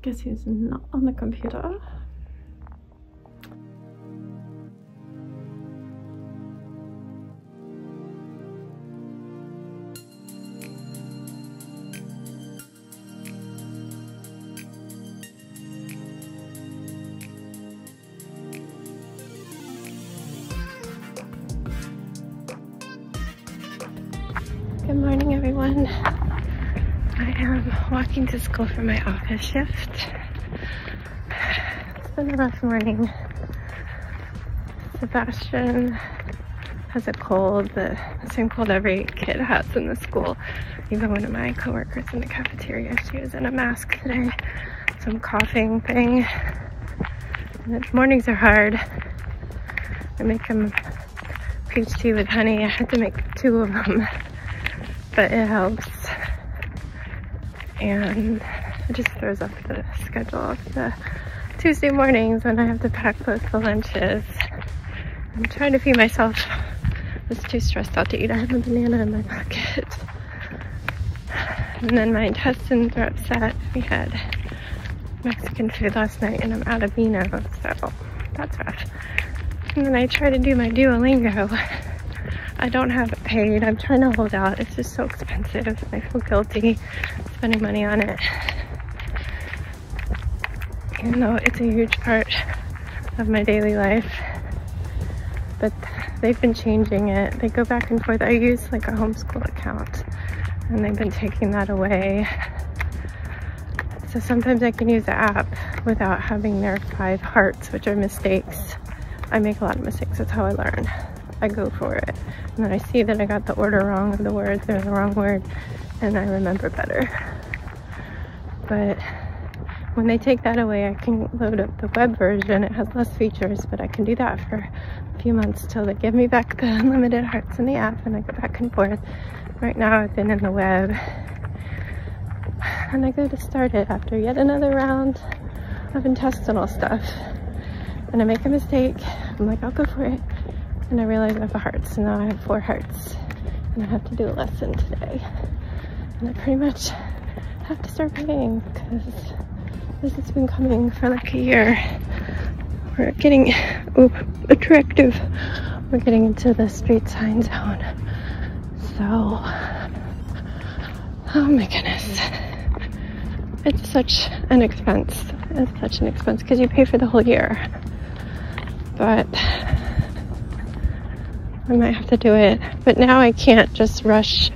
Guess he's not on the computer. Good morning, everyone. I am walking to school for my office shift. It's been a rough morning. Sebastian has a cold, the same cold every kid has in the school. Even one of my coworkers in the cafeteria, she was in a mask today. Some coughing thing. And the mornings are hard. I make him peach tea with honey. I had to make 2 of them. But it helps, and it just throws off the schedule of the Tuesday mornings when I have to pack both the lunches. I'm trying to feed myself. I was too stressed out to eat. I have a banana in my pocket. And then my intestines are upset. We had Mexican food last night and I'm out of vino, so that's rough. And then I try to do my Duolingo. I don't have it paid. I'm trying to hold out. It's just so expensive. I feel guilty spending money on it. Even though it's a huge part of my daily life. But they've been changing it. They go back and forth. I use like a homeschool account and they've been taking that away. So sometimes I can use the app without having their 5 hearts, which are mistakes. I make a lot of mistakes. That's how I learn. I go for it. And then I see that I got the order wrong of the words, or the wrong word, and I remember better. But when they take that away, I can load up the web version. It has less features, but I can do that for a few months till they give me back the unlimited hearts in the app and I go back and forth. Right now I've been in the web and I go to start it after yet another round of intestinal stuff. And I make a mistake. I'm like, I'll go for it. And I realize I have a heart, so now I have 4 hearts. And I have to do a lesson today. And I pretty much have to start paying because this has been coming for like a year. We're getting attractive. We're getting into the street sign zone. So, oh my goodness. It's such an expense. It's such an expense because you pay for the whole year. But I might have to do it, but now I can't just rush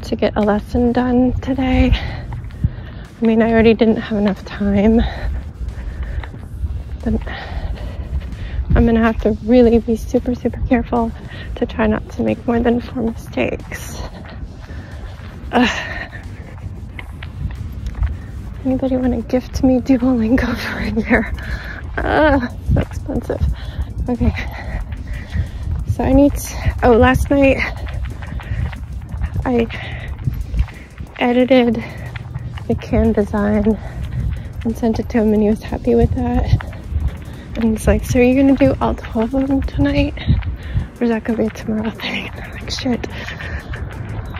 to get a lesson done today. I mean, I already didn't have enough time, but I'm gonna have to really be super, super careful to try not to make more than 4 mistakes. Anybody want to gift me Duolingo for a year? So expensive. Okay. So I need to, last night I edited the can design and sent it to him and he was happy with that. And he's like, so are you gonna do all 12 of them tonight? Or is that gonna be a tomorrow thing? And I'm like, shit.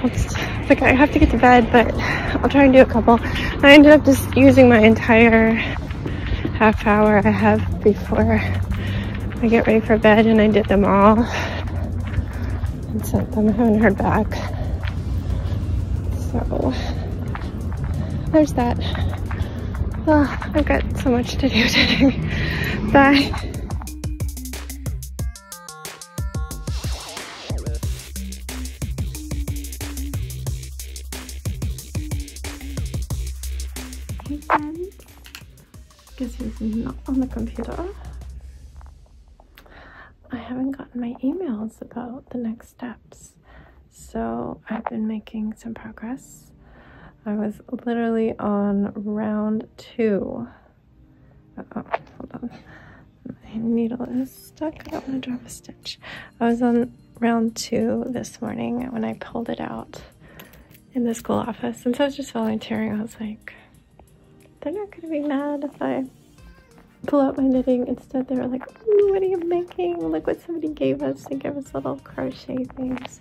It's like, I have to get to bed, but I'll try and do a couple. I ended up just using my entire half hour I have before I get ready for bed, and I did them all and sent them. I haven't heard back. So there's that. Oh, I've got so much to do today. Bye. Hey friends. Guess he's not on the computer. I haven't gotten my emails about the next steps, so I've been making some progress. I was literally on round 2. Uh-oh, hold on. My needle is stuck. I don't want to drop a stitch. I was on round 2 this morning when I pulled it out in the school office, and so I was just volunteering. I was like, they're not going to be mad if I pull out my knitting. Instead, they were like, ooh, what are you making? Look what somebody gave us. They gave us little crochet things.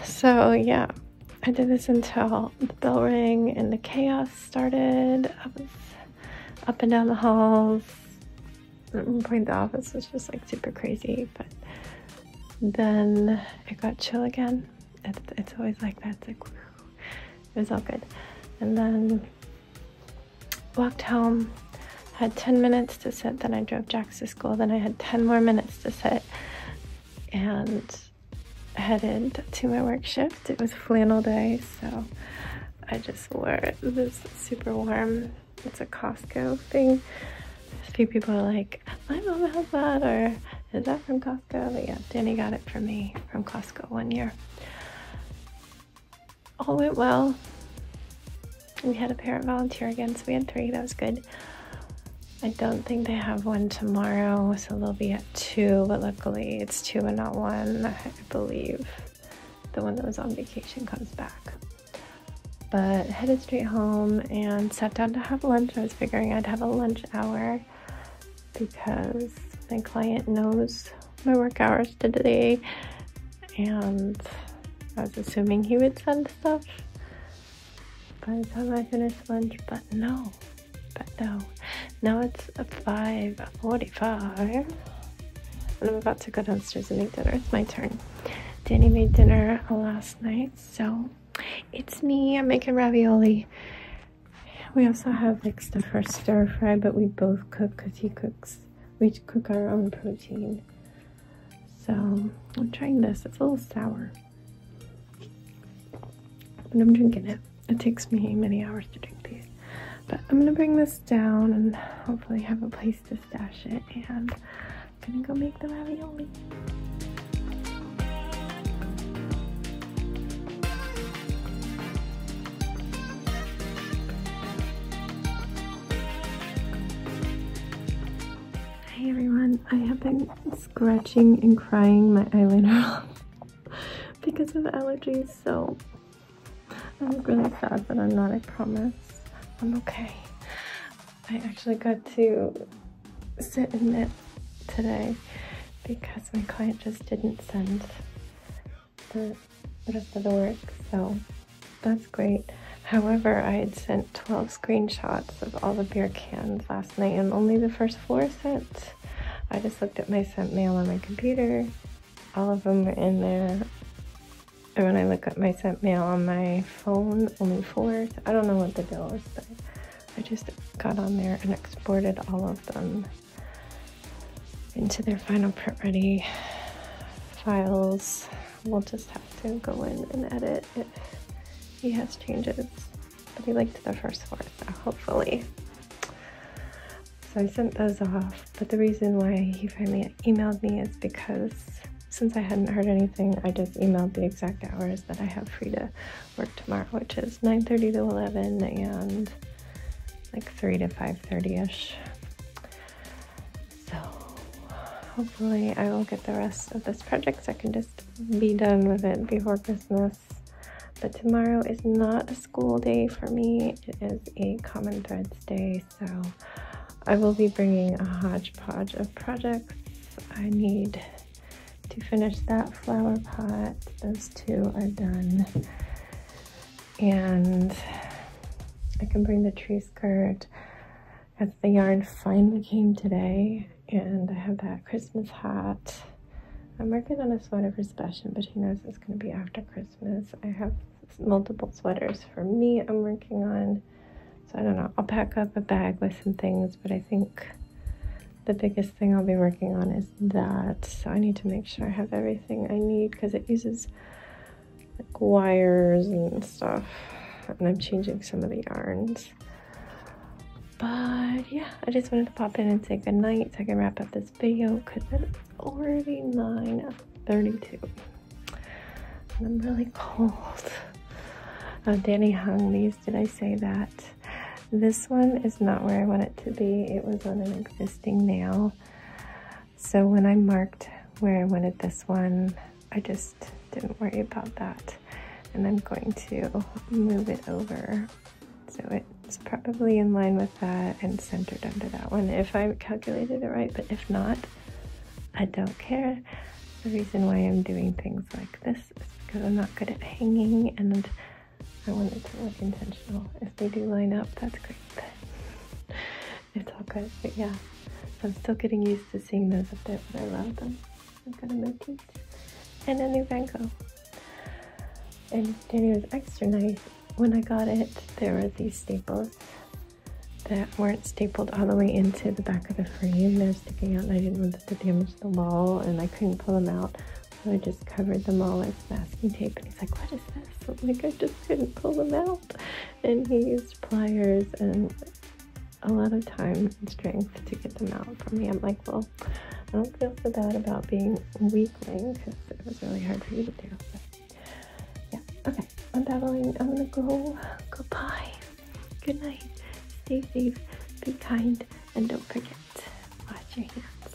So yeah, I did this until the bell rang and the chaos started. I was up and down the halls. At one point the office was just like super crazy, but then it got chill again. It's always like that. It's like, whew. It was all good. And then walked home, had 10 minutes to sit, then I drove Jax to school, then I had 10 more minutes to sit, and headed to my work shift. It was flannel day, so I just wore this super warm, it's a Costco thing. A few people are like, my mom has that, or is that from Costco? But yeah, Danny got it for me from Costco one year. All went well. We had a parent volunteer again, so we had 3. That was good. I don't think they have one tomorrow, so they'll be at 2, but luckily it's 2 and not 1. I believe the one that was on vacation comes back. But headed straight home and sat down to have lunch. I was figuring I'd have a lunch hour because my client knows my work hours today, and I was assuming he would send stuff by the time I finished lunch, but no. Now it's 5:45 and I'm about to go downstairs and make dinner. It's my turn. Danny made dinner last night, so it's me. I'm making ravioli. We also have like stuff for stir fry, but we both cook because he cooks. We cook our own protein. So I'm trying this. It's a little sour, but I'm drinking it. It takes me many hours to drink these. But I'm gonna bring this down and hopefully have a place to stash it, and I'm gonna go make the ravioli. Hey everyone, I have been scratching and crying my eyeliner off because of allergies, so I look really sad, but I'm not, I promise. I'm okay. I actually got to sit and knit today because my client just didn't send the rest of the work, so that's great. However, I had sent 12 screenshots of all the beer cans last night and only the first 4 sent. I just looked at my sent mail on my computer. All of them were in there. And when I look at my sent mail on my phone, only 4. I don't know what the deal is, but I just got on there and exported all of them into their final print ready files. We'll just have to go in and edit if he has changes. But he liked the first 4, so hopefully. So I sent those off, but the reason why he finally emailed me is because since I hadn't heard anything, I just emailed the exact hours that I have free to work tomorrow, which is 9:30 to 11 and like 3 to 5:30ish. So hopefully I will get the rest of this project so I can just be done with it before Christmas. But tomorrow is not a school day for me. It is a Common Threads day, so I will be bringing a hodgepodge of projects. I need to finish that flower pot. Those 2 are done. And I can bring the tree skirt as the yarn finally came today. And I have that Christmas hat. I'm working on a sweater for Sebastian, but he knows it's going to be after Christmas. I have multiple sweaters for me I'm working on. So I don't know. I'll pack up a bag with some things, but I think the biggest thing I'll be working on is that. So I need to make sure I have everything I need because it uses like wires and stuff. And I'm changing some of the yarns. But yeah, I just wanted to pop in and say goodnight so I can wrap up this video because it's already 9:32. And I'm really cold. Danny hung these. Did I say that? This one is not where I want it to be. It was on an existing nail. So when I marked where I wanted this one, I just didn't worry about that. And I'm going to move it over. So it's probably in line with that and centered under that one if I calculated it right. But if not, I don't care. The reason why I'm doing things like this is because I'm not good at hanging, and I want it to look intentional. If they do line up, that's great. It's all good, but yeah. So I'm still getting used to seeing those up there, but I love them. I've got a motif and a new Van Gogh. And Danny was extra nice. When I got it, there were these staples that weren't stapled all the way into the back of the frame. They're sticking out and I didn't want them to damage the wall and I couldn't pull them out. So I just covered them all with masking tape. And he's like, what is this? I'm like, I just couldn't pull them out. And he used pliers and a lot of time and strength to get them out for me. I'm like, well, I don't feel so bad about being weakling because it was really hard for you to do. But yeah, okay, I'm babbling. I'm gonna go. Goodbye. Good night. Stay safe, be kind, and don't forget, wash your hands.